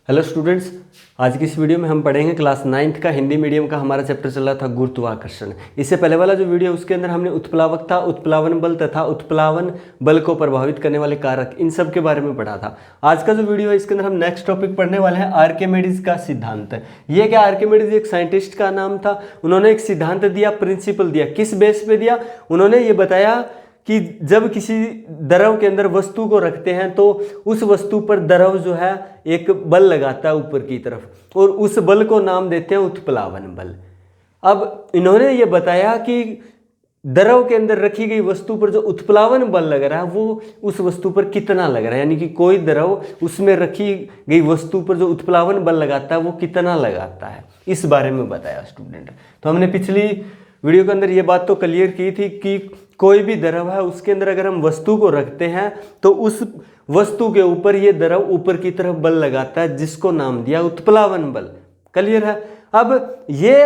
Hello students, आज की इस वीडियो में हम पढ़ेंगे क्लास 9th का हिंदी मीडियम का हमारा चैप्टर चल रहा था गुरुत्वाकर्षण। इससे पहले वाला जो वीडियो उसके अंदर हमने उत्प्लावकता, उत्प्लावन बल तथा उत्प्लावन बल को प्रभावित करने वाले कारक इन सब के बारे में पढ़ा था। आज का जो वीडियो है इसके अंदर हम नेक्स्ट टॉपिक पढ़ने वाले हैं आर्किमिडीज का सिद्धांत। ये क्या, आर्किमिडीज एक साइंटिस्ट का नाम था। उन्होंने एक सिद्धांत दिया, प्रिंसिपल दिया। किस बेस पे दिया? उन्होंने ये बताया कि जब किसी द्रव के अंदर वस्तु को रखते हैं तो उस वस्तु पर द्रव जो है एक बल लगाता है ऊपर की तरफ, और उस बल को नाम देते हैं उत्प्लावन बल। अब इन्होंने ये बताया कि द्रव के अंदर रखी गई वस्तु पर जो उत्प्लावन बल लग रहा है वो उस वस्तु पर कितना लग रहा है, यानी कि कोई द्रव उसमें रखी गई वस्तु पर जो उत्प्लावन बल लगाता है वो कितना लगाता है, इस बारे में बताया स्टूडेंट। तो हमने पिछली वीडियो के अंदर ये बात तो क्लियर की थी कि कोई भी द्रव है उसके अंदर अगर हम वस्तु को रखते हैं तो उस वस्तु के ऊपर ये द्रव ऊपर की तरफ बल लगाता है, जिसको नाम दिया उत्प्लावन बल। क्लियर है? अब ये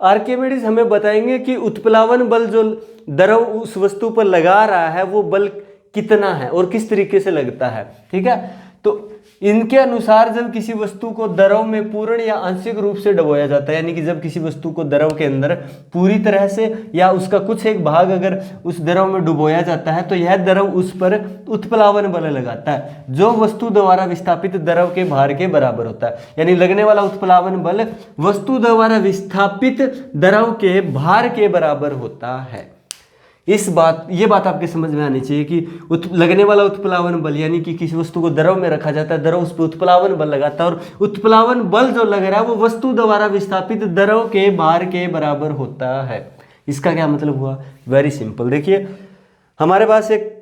आर्किमिडीज हमें बताएंगे कि उत्प्लावन बल जो द्रव उस वस्तु पर लगा रहा है वो बल कितना है और किस तरीके से लगता है। ठीक है, तो इनके अनुसार जब किसी वस्तु को द्रव में पूर्ण या आंशिक रूप से डुबोया जाता है, यानी कि जब किसी वस्तु को द्रव के अंदर पूरी तरह से या उसका कुछ एक भाग अगर उस द्रव में डुबोया जाता है तो यह द्रव उस पर उत्प्लावन बल लगाता है, जो वस्तु द्वारा विस्थापित द्रव के भार के बराबर होता है। यानी लगने वाला उत्प्लावन बल वस्तु द्वारा विस्थापित द्रव के भार के बराबर होता है। ये बात आपके समझ में आनी चाहिए कि लगने वाला उत्प्लावन बल, यानी कि किसी वस्तु को द्रव में रखा जाता है, द्रव उस पर उत्प्लावन बल लगाता है, और उत्प्लावन बल जो लग रहा है वो वस्तु द्वारा विस्थापित द्रव के भार के बराबर होता है। इसका क्या मतलब हुआ? Very simple. देखिए, हमारे पास एक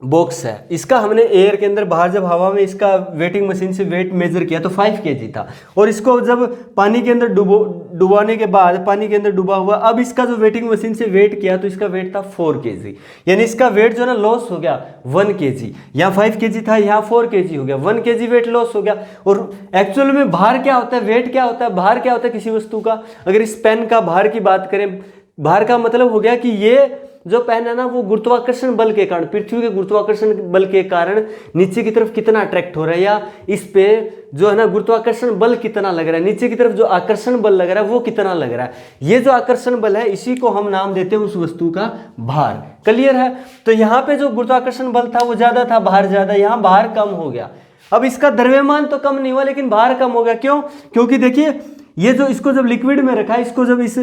बॉक्स है, इसका हमने एयर के अंदर बाहर जब हवा में इसका वेटिंग मशीन से वेट मेजर किया तो 5 kg था, और इसको जब पानी के अंदर डुबाने के बाद पानी के अंदर डूबा हुआ, अब इसका जो वेटिंग मशीन से वेट किया तो इसका वेट था 4 kg। यानी इसका वेट जो ना लॉस हो गया 1 kg। यहाँ 5 kg था, यहाँ 4 kg हो गया, 1 kg वेट लॉस हो गया। और एक्चुअल में भार क्या होता है, वेट क्या होता है, भार क्या होता है किसी वस्तु का? अगर इस पेन का भार की बात करें, भार का मतलब हो गया कि ये जो पेन है ना वो गुरुत्वाकर्षण बल के कारण, पृथ्वी के गुरुत्वाकर्षण बल के कारण नीचे की तरफ कितना अट्रैक्ट हो रहा है, या इस पे जो है ना गुरुत्वाकर्षण बल कितना लग रहा है, नीचे की तरफ जो आकर्षण बल लग रहा है वो कितना लग रहा है। ये जो आकर्षण बल है इसी को हम नाम देते हैं उस वस्तु का भार। क्लियर है? तो यहाँ पे जो गुरुत्वाकर्षण बल था वो ज्यादा था, भार ज्यादा, यहाँ भार कम हो गया। अब इसका द्रव्यमान तो कम नहीं हुआ लेकिन भार कम हो गया। क्यों? क्योंकि देखिए, ये जो इसको जब लिक्विड में रखा है, इसको जब इस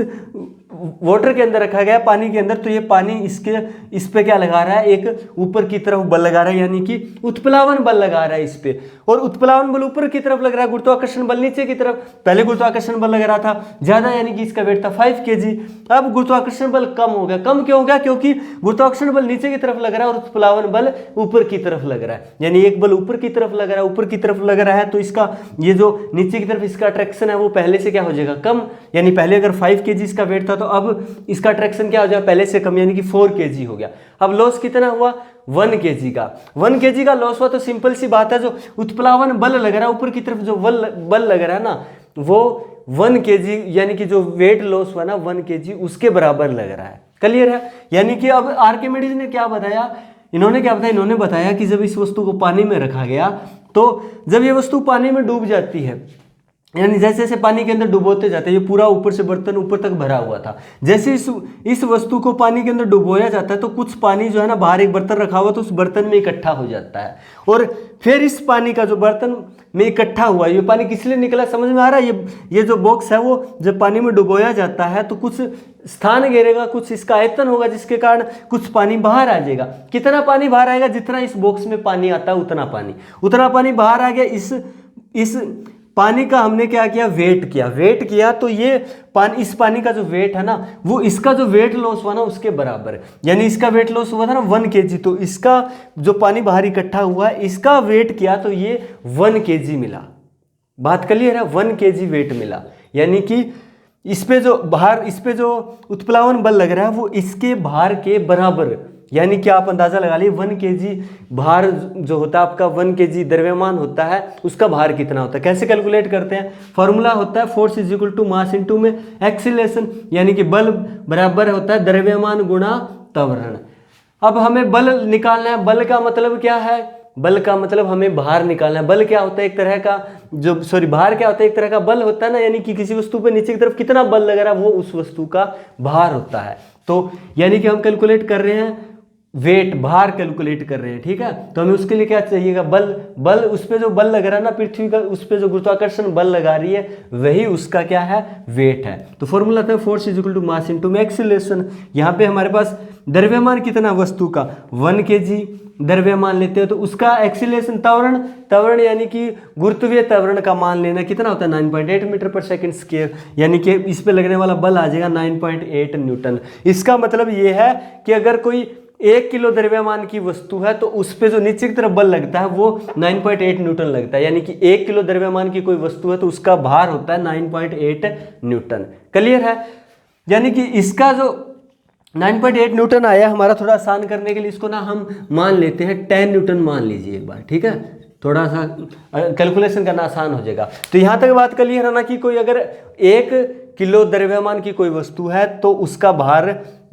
वाटर के अंदर रखा गया, पानी के अंदर, तो ये पानी इस पे क्या लगा रहा है, एक ऊपर की तरफ बल लगा रहा है, यानी कि उत्प्लावन बल लगा रहा है इस पे। और उत्प्लावन बल ऊपर की तरफ लग रहा है, गुरुत्वाकर्षण बल नीचे की तरफ। पहले गुरुत्वाकर्षण बल लग रहा था ज्यादा, यानी कि इसका वेट था 5 kg। अब गुरुत्वाकर्षण बल कम हो गया। कम क्यों हो गया? क्योंकि गुरुत्वाकर्षण बल नीचे की तरफ लग रहा है और उत्प्लावन बल ऊपर की तरफ लग रहा है। यानी एक बल ऊपर की तरफ लग रहा है, ऊपर की तरफ लग रहा है, तो इसका ये जो नीचे की तरफ इसका अट्रैक्शन है वो पहले से क्या हो जाएगा, कम। यानी पहले अगर 5 kg इसका वेट था तो अब इसका अट्रैक्शन क्या हो जाएगा, पहले से कम, यानी कि 4 kg हो गया। अब लॉस कितना हुआ? 1 kg का। 1 kg का लॉस हुआ तो सिंपल सी बात है, जो उत्प्लावन बल लग रहा है ऊपर की तरफ, जो बल लग रहा है ना वो 1 kg, यानी कि जो वेट लॉस हुआ ना 1 kg उसके बराबर लग रहा है। क्लियर है? यानी कि अब आर्किमिडीज ने क्या बताया, इन्होंने बताया कि जब इस वस्तु को पानी में रखा गया तो जब ये वस्तु पानी में डूब जाती है, यानी जैसे जैसे पानी के अंदर डुबोते जाते हैं, ये पूरा ऊपर से बर्तन ऊपर तक भरा हुआ था, जैसे इस वस्तु को पानी के अंदर डुबोया जाता है तो कुछ पानी जो है ना बाहर एक बर्तन रखा हुआ तो उस बर्तन में इकट्ठा हो जाता है, और फिर इस पानी का जो बर्तन में इकट्ठा हुआ, ये पानी किस लिए निकला समझ में आ रहा है? ये जो बॉक्स है वो जब पानी में डुबोया जाता है तो कुछ स्थान घेरेगा, कुछ इसका आयतन होगा जिसके कारण कुछ पानी बाहर आ जाएगा। कितना पानी बाहर आएगा? जितना इस बॉक्स में पानी आता है उतना पानी बाहर आ गया। इस पानी का हमने क्या किया, वेट किया तो ये इस पानी का जो वेट है ना वो इसका जो वेट लॉस हुआ ना उसके बराबर है। यानी इसका वेट लॉस हुआ था ना 1 kg, तो इसका जो पानी बाहर इकट्ठा हुआ है इसका वेट किया तो ये 1 kg मिला। बात क्लियर है? 1 kg वेट मिला, यानी कि इस पे जो उत्प्लावन बल लग रहा है वो इसके भार के बराबर, यानी कि आप अंदाजा लगा लीजिए 1 kg भार जो होता है आपका, 1 kg द्रव्यमान होता है, उसका भार कितना होता है। कैसे कैलकुलेट करते हैं? फॉर्मूला होता है force is equal to mass into में एक्सीलरेशन, यानी कि बल बराबर होता है द्रव्यमान गुणा त्वरण। अब हमें बल निकालना है। बल का मतलब क्या है? बल का मतलब हमें भार निकालना है। बल क्या होता है, एक तरह का भार क्या होता है, एक तरह का बल होता है ना, यानी कि किसी वस्तु पे नीचे की तरफ कितना बल लग रहा है वो उस वस्तु का भार होता है। तो यानी कि हम कैलकुलेट कर रहे हैं वेट, भार कैलकुलेट कर रहे हैं, ठीक है। तो हमें उसके लिए क्या चाहिएगा, बल उस पर जो बल लग रहा है ना पृथ्वी का, उस पर जो गुरुत्वाकर्षण बल लगा रही है वही उसका क्या है, वेट है। तो फॉर्मूला था force is equal to mass into acceleration. यहाँ पे हमारे पास द्रव्यमान कितना वस्तु का 1 kg द्रव्यमान लेते हो, तो उसका एक्सीलरेशन त्वरण यानी कि गुरुत्वीय त्वरण का मान लेना कितना होता है 9.8 मीटर पर सेकंड स्क्वायर, यानी कि इस पे लगने वाला बल आ जाएगा 9.8 न्यूटन। इसका मतलब ये है कि अगर कोई 1 किलो द्रव्यमान की वस्तु है तो उस पे जो नीचे की तरफ बल लगता है वो 9.8 न्यूटन लगता है, यानी कि 1 किलो द्रव्यमान की कोई वस्तु है तो उसका भार होता है 9.8 न्यूटन। क्लियर है। यानी कि इसका जो 9.8 न्यूटन आया, हमारा थोड़ा आसान करने के लिए इसको ना हम मान लेते हैं 10 न्यूटन मान लीजिए एक बार, ठीक है, थोड़ा सा कैलकुलेशन करना आसान हो जाएगा। तो यहाँ तक बात क्लियर है ना कि कोई अगर 1 किलो द्रव्यमान की कोई वस्तु है तो उसका भार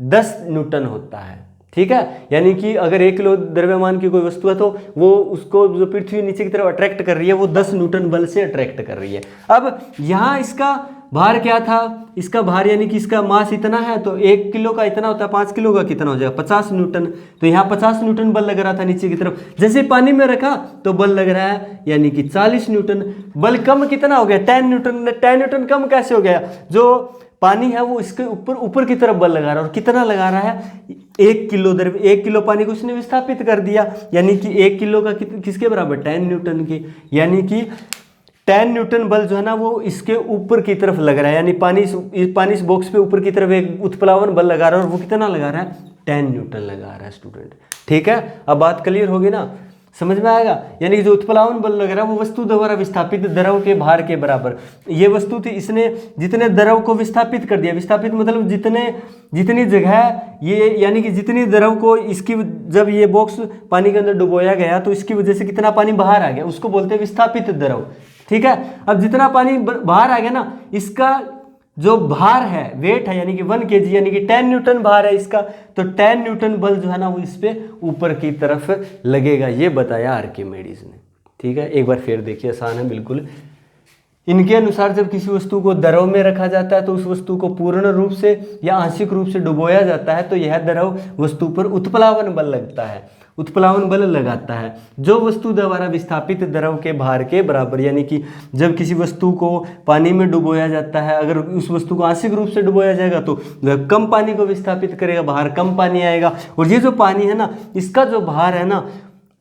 10 न्यूटन होता है, ठीक है। यानी कि अगर 1 किलो द्रव्यमान की कोई वस्तु है तो वो उसको जो पृथ्वी नीचे की तरफ अट्रैक्ट कर रही है वो 10 न्यूटन बल से अट्रैक्ट कर रही है। अब यहाँ इसका भार क्या था, इसका भार यानी कि इसका मास इतना है तो 1 किलो का इतना होता है, 5 किलो का कितना हो जाएगा 50 न्यूटन। तो यहाँ 50 न्यूटन बल लग रहा था नीचे की तरफ, जैसे पानी में रखा तो बल लग रहा है यानी कि 40 न्यूटन। बल कम कितना हो गया 10 न्यूटन। 10 न्यूटन कम कैसे हो गया, जो पानी है वो इसके ऊपर की तरफ बल लगा रहा है, और कितना लगा रहा है 1 किलो पानी को उसने विस्थापित कर दिया, यानी कि 1 किलो का किसके बराबर 10 न्यूटन के, यानी कि 10 न्यूटन बल जो है ना वो इसके ऊपर की तरफ लग रहा है, यानी पानी इस बॉक्स पे ऊपर की तरफ एक उत्प्लावन बल लगा रहा है और वो कितना लगा रहा है 10 न्यूटन लगा रहा है स्टूडेंट, ठीक है। अब बात क्लियर होगी ना, समझ में आएगा। यानी कि जो उत्प्लावन बल लग रहा है वो वस्तु द्वारा विस्थापित द्रव के भार के बराबर। ये वस्तु थी, इसने जितने द्रव को विस्थापित कर दिया, विस्थापित मतलब जितनी जगह ये, यानी कि जितनी द्रव को इसकी, जब ये बॉक्स पानी के अंदर डुबोया गया तो इसकी वजह से कितना पानी बाहर आ गया, उसको बोलते हैं विस्थापित द्रव, ठीक है। अब जितना पानी बाहर आ गया ना, इसका जो भार है, वेट है, यानी कि 1 kg यानी कि 10 न्यूटन भार है इसका, तो 10 न्यूटन बल जो है ना वो इस पे ऊपर की तरफ लगेगा, ये बताया आर्किमिडीज ने, ठीक है। एक बार फिर देखिए, आसान है बिल्कुल। इनके अनुसार जब किसी वस्तु को द्रव में रखा जाता है तो उस वस्तु को पूर्ण रूप से या आंशिक रूप से डुबोया जाता है तो यह द्रव वस्तु पर उत्प्लावन बल लगता है, उत्प्लावन बल लगाता है जो वस्तु द्वारा विस्थापित द्रव के भार के बराबर। यानी कि जब किसी वस्तु को पानी में डुबोया जाता है, अगर उस वस्तु को आंशिक रूप से डुबोया जाएगा तो वह कम पानी को विस्थापित करेगा, बाहर कम पानी आएगा, और ये जो पानी है ना, इसका जो भार है ना,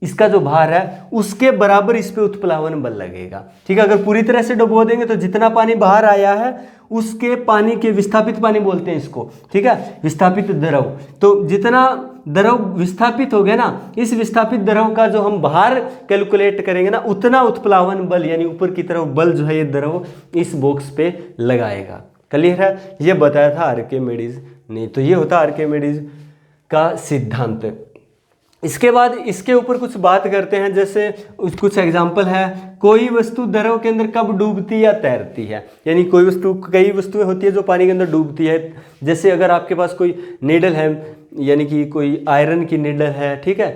इसका जो भार है उसके बराबर इस पे उत्प्लावन बल लगेगा, ठीक है। अगर पूरी तरह से डुबो देंगे तो जितना पानी बाहर आया है उसके पानी के, विस्थापित पानी बोलते हैं इसको, ठीक है, विस्थापित द्रव। तो जितना द्रव विस्थापित हो गया ना, इस विस्थापित द्रव का जो हम भार कैलकुलेट करेंगे ना, उतना उत्प्लावन बल यानी ऊपर की तरफ बल जो है ये द्रव इस बॉक्स पे लगाएगा। क्लियर है, ये बताया था आर्किमिडीज ने। तो ये होता आर्किमिडीज का सिद्धांत। इसके बाद इसके ऊपर कुछ बात करते हैं, जैसे कुछ एग्जाम्पल है, कोई वस्तु द्रव के अंदर कब डूबती या तैरती है। यानी कोई वस्तु, कई वस्तुएं होती है जो पानी के अंदर डूबती है, जैसे अगर आपके पास कोई नीडल है, यानी कि कोई आयरन की नीडल है, ठीक है,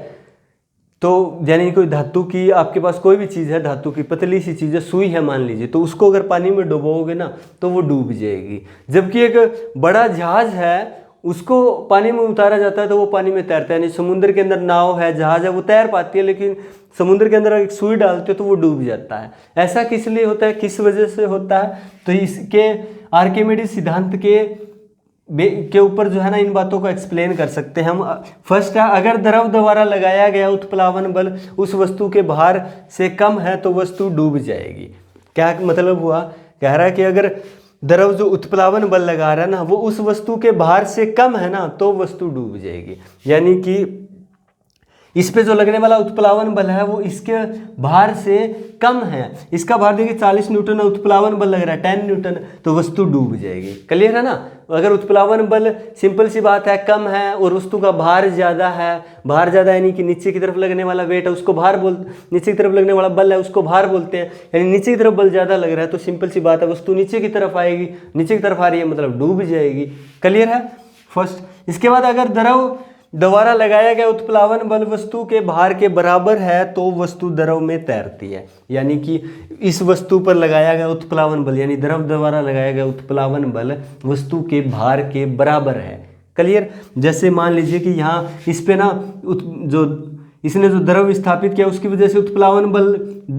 तो यानी कोई धातु की आपके पास कोई भी चीज़ है, धातु की पतली सी चीज़ है, सुई है मान लीजिए, तो उसको अगर पानी में डुबोगे ना तो वो डूब जाएगी। जबकि एक बड़ा जहाज है, उसको पानी में उतारा जाता है तो वो पानी में तैरता है। नहीं, समुद्र के अंदर नाव है, जहाज है, वो तैर पाती है, लेकिन समुद्र के अंदर एक सुई डालते हो तो वो डूब जाता है। ऐसा किस लिए होता है, किस वजह से होता है, तो इसके आर्किमिडीज सिद्धांत के ऊपर जो है ना इन बातों को एक्सप्लेन कर सकते हैं हम। फर्स्ट है, अगर द्रव द्वारा लगाया गया उत्प्लावन बल उस वस्तु के भार से कम है तो वस्तु डूब जाएगी। क्या मतलब हुआ, कह रहा है कि अगर द्रव जो उत्प्लावन बल लगा रहा है ना वो उस वस्तु के भार से कम है ना तो वस्तु डूब जाएगी। यानी कि इस पे जो लगने वाला उत्प्लावन बल है वो इसके भार से कम है। इसका भार देखिए 40 न्यूटन है, उत्प्लावन बल लग रहा है 10 न्यूटन, तो वस्तु डूब जाएगी। क्लियर है ना। अगर उत्प्लावन बल सिंपल सी बात है कम है और वस्तु का भार ज़्यादा है, भार ज़्यादा यानी कि नीचे की तरफ लगने वाला वेट है उसको भार नीचे की तरफ लगने वाला बल है उसको भार बोलते हैं। यानी नीचे की तरफ बल ज़्यादा लग रहा है तो सिंपल सी बात है वस्तु नीचे की तरफ आएगी, नीचे की तरफ आ रही है मतलब डूब जाएगी। क्लियर है फर्स्ट। इसके बाद अगर द्रव द्वारा लगाया गया उत्प्लावन बल वस्तु के भार के बराबर है तो वस्तु द्रव में तैरती है। यानी कि इस वस्तु पर लगाया गया उत्प्लावन बल यानी द्रव द्वारा लगाया गया उत्प्लावन बल वस्तु के भार के बराबर है। क्लियर। जैसे मान लीजिए कि यहाँ इस पे ना जो इसने जो द्रव स्थापित किया उसकी वजह से उत्प्लावन बल,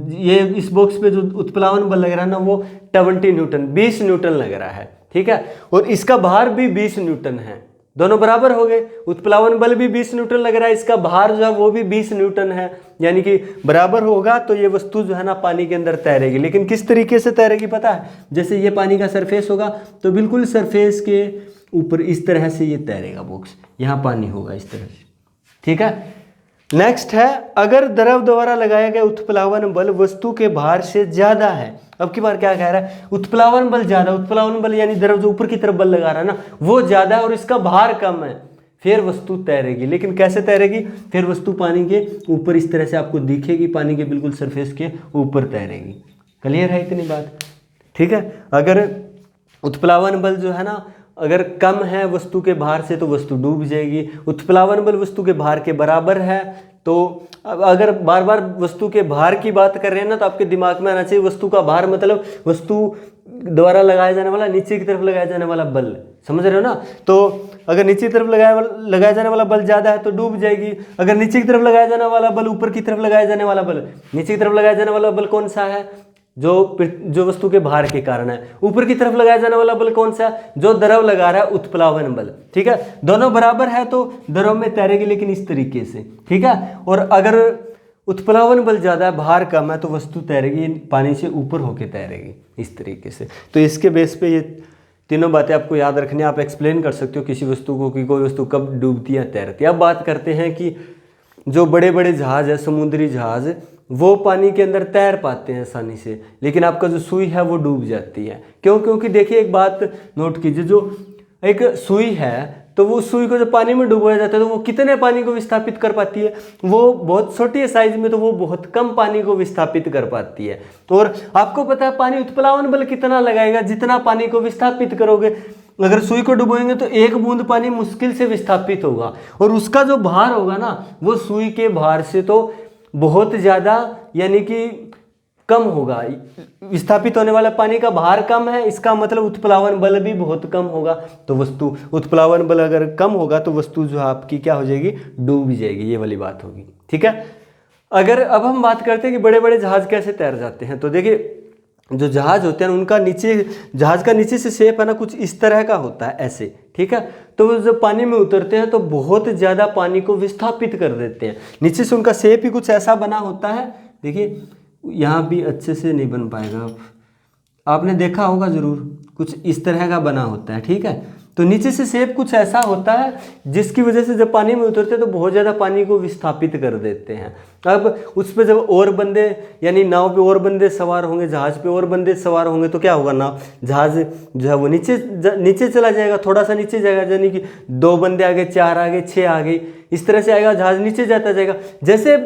ये इस बॉक्स पे जो उत्प्लावन बल लग रहा है ना वो 20 न्यूटन 20 न्यूटन लग रहा है। ठीक है। और इसका भार भी 20 न्यूटन है, दोनों बराबर हो गए। उत्प्लावन बल भी 20 न्यूटन लग रहा है, इसका भार जो है वो भी 20 न्यूटन है, यानी कि बराबर होगा तो ये वस्तु जो है ना पानी के अंदर तैरेगी। लेकिन किस तरीके से तैरेगी पता है? जैसे ये पानी का सरफेस होगा तो बिल्कुल सरफेस के ऊपर इस तरह से ये तैरेगा बॉक्स, यहाँ पानी होगा इस तरह से। ठीक है। नेक्स्ट है, अगर द्रव द्वारा लगाया गया उत्प्लावन बल वस्तु के भार से ज्यादा है। अब की बार क्या कह रहा है? उत्प्लावन बल ज्यादा, उत्प्लावन बल यानी द्रव जो ऊपर की तरफ बल लगा रहा है ना वो ज्यादा है और इसका भार कम है, फिर वस्तु तैरेगी। लेकिन कैसे तैरेगी? फिर वस्तु पानी के ऊपर इस तरह से आपको दिखेगी, पानी के बिल्कुल सरफेस के ऊपर तैरेगी। क्लियर है इतनी बात? ठीक है। अगर उत्प्लावन बल जो है ना अगर कम है वस्तु के भार से तो वस्तु डूब जाएगी। उत्प्लावन बल वस्तु के भार के बराबर है तो अगर बार बार वस्तु के भार की बात कर रहे हैं ना तो आपके दिमाग में आना चाहिए वस्तु का भार मतलब वस्तु द्वारा लगाया जाने वाला नीचे की तरफ लगाया जाने वाला बल, समझ रहे हो ना? तो अगर नीचे की तरफ लगाया जाने वाला बल ज्यादा है तो डूब जाएगी। अगर नीचे की तरफ लगाया जाने वाला बल ऊपर की तरफ लगाया जाने वाला बल, नीचे की तरफ लगाया जाने वाला बल कौन सा है? जो वस्तु के भार के कारण है। ऊपर की तरफ लगाया जाने वाला बल कौन सा है? जो द्रव लगा रहा है उत्प्लावन बल। ठीक है। दोनों बराबर है तो द्रव में तैरेगी, लेकिन इस तरीके से। ठीक है। और अगर उत्प्लावन बल ज्यादा है भार कम है तो वस्तु तैरेगी, पानी से ऊपर होके तैरेगी इस तरीके से। तो इसके बेस पे ये तीनों बातें आपको याद रखनी, आप एक्सप्लेन कर सकते हो किसी वस्तु को कि कोई वस्तु कब डूबती है तैरती है। अब बात करते हैं कि जो बड़े बड़े जहाज है, समुद्री जहाज, वो पानी के अंदर तैर पाते हैं आसानी से, लेकिन आपका जो सुई है वो डूब जाती है। क्यों? क्योंकि देखिए एक बात नोट कीजिए, जो एक सुई है तो वो सुई को जब पानी में डुबोया जाता है तो वो कितने पानी को विस्थापित कर पाती है? वो बहुत छोटी साइज में तो वो बहुत कम पानी को विस्थापित कर पाती है। और आपको पता है पानी उत्प्लावन बल कितना लगाएगा? जितना पानी को विस्थापित करोगे। अगर सुई को डुबोएंगे तो एक बूंद पानी मुश्किल से विस्थापित होगा और उसका जो भार होगा ना वो सुई के भार से तो बहुत ज़्यादा यानी कि कम होगा। विस्थापित होने वाला पानी का भार कम है, इसका मतलब उत्प्लावन बल भी बहुत कम होगा। तो वस्तु उत्प्लावन बल अगर कम होगा तो वस्तु जो आपकी क्या हो जाएगी? डूब जाएगी। ये वाली बात होगी। ठीक है। अगर अब हम बात करते हैं कि बड़े बड़े जहाज कैसे तैर जाते हैं, तो देखिए जो जहाज होते हैं उनका नीचे, जहाज का नीचे से शेप है ना कुछ इस तरह का होता है ऐसे। ठीक है। तो वो जब पानी में उतरते हैं तो बहुत ज़्यादा पानी को विस्थापित कर देते हैं। नीचे से उनका शेप ही कुछ ऐसा बना होता है। देखिए यहाँ भी अच्छे से नहीं बन पाएगा, आपने देखा होगा ज़रूर, कुछ इस तरह का बना होता है। ठीक है। तो नीचे से शेप कुछ ऐसा होता है जिसकी वजह से जब पानी में उतरते हैं तो बहुत ज़्यादा पानी को विस्थापित कर देते हैं। अब उस पर जब और बंदे यानी नाव पे और बंदे सवार होंगे, जहाज पे और बंदे सवार होंगे तो क्या होगा? नाव जहाज जो है वो नीचे चला जाएगा, थोड़ा सा नीचे जाएगा, यानी कि 2 बंदे आगे, 4 आगे, 6 आगे, इस तरह से आएगा, जहाज नीचे जाता जाएगा। जैसे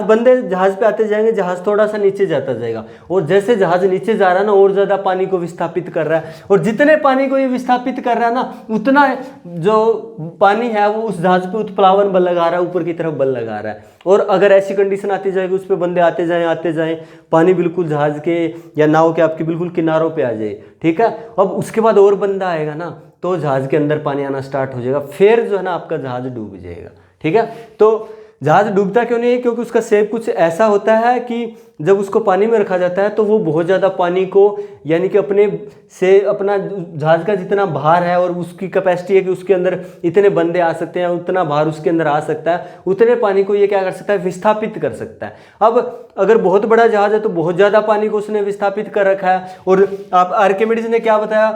बंदे जहाज पे आते जाएंगे जहाज थोड़ा सा नीचे जाता जाएगा, और जैसे जहाज नीचे जा रहा है ना और ज़्यादा पानी को विस्थापित कर रहा है, और जितने पानी को ये विस्थापित कर रहा है ना उतना जो पानी है वो उस जहाज पे उत्प्लावन बल लगा रहा है, ऊपर की तरफ बल लगा रहा है। और अगर ऐसी कंडीशन आती जाएगी उस पर बंदे आते जाएं, पानी बिल्कुल जहाज के या नाव के आपके बिल्कुल किनारों पे आ जाए। ठीक है। अब उसके बाद और बंदा आएगा ना तो जहाज के अंदर पानी आना स्टार्ट हो जाएगा, फिर जो है ना आपका जहाज डूब जाएगा। ठीक है। तो जहाज डूबता क्यों नहीं है? क्योंकि उसका शेप कुछ ऐसा होता है कि जब उसको पानी में रखा जाता है तो वो बहुत ज़्यादा पानी को यानी कि अपना जहाज का जितना भार है और उसकी कैपेसिटी है कि उसके अंदर इतने बंदे आ सकते हैं, उतना भार उसके अंदर आ सकता है, उतने पानी को ये क्या कर सकता है? विस्थापित कर सकता है। अब अगर बहुत बड़ा जहाज है तो बहुत ज़्यादा पानी को उसने विस्थापित कर रखा है। और आप आर्किमिडीज ने क्या बताया?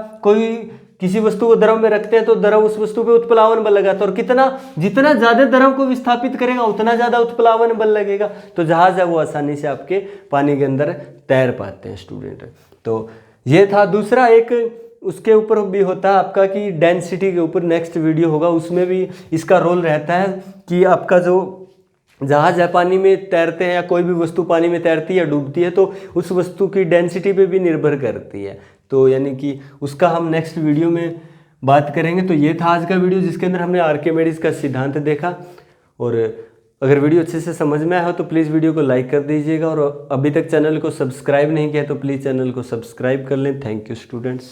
किसी वस्तु को द्रव में रखते हैं तो द्रव उस वस्तु पे उत्प्लावन बल लगाता है, और जितना ज्यादा द्रव को विस्थापित करेगा उतना ज्यादा उत्प्लावन बल लगेगा। तो जहाज है वो आसानी से आपके पानी के अंदर तैर पाते हैं स्टूडेंट। तो ये था दूसरा एक, उसके ऊपर भी होता है आपका कि डेंसिटी के ऊपर नेक्स्ट वीडियो होगा, उसमें भी इसका रोल रहता है कि आपका जो जहाज है पानी में तैरते हैं या कोई भी वस्तु पानी में तैरती है डूबती है तो उस वस्तु की डेंसिटी पे भी निर्भर करती है। तो यानी कि उसका हम नेक्स्ट वीडियो में बात करेंगे। तो ये था आज का वीडियो जिसके अंदर हमने आर्किमिडीज का सिद्धांत देखा। और अगर वीडियो अच्छे से समझ में आया हो तो प्लीज़ वीडियो को लाइक कर दीजिएगा, और अभी तक चैनल को सब्सक्राइब नहीं किया तो प्लीज़ चैनल को सब्सक्राइब कर लें। Thank you students.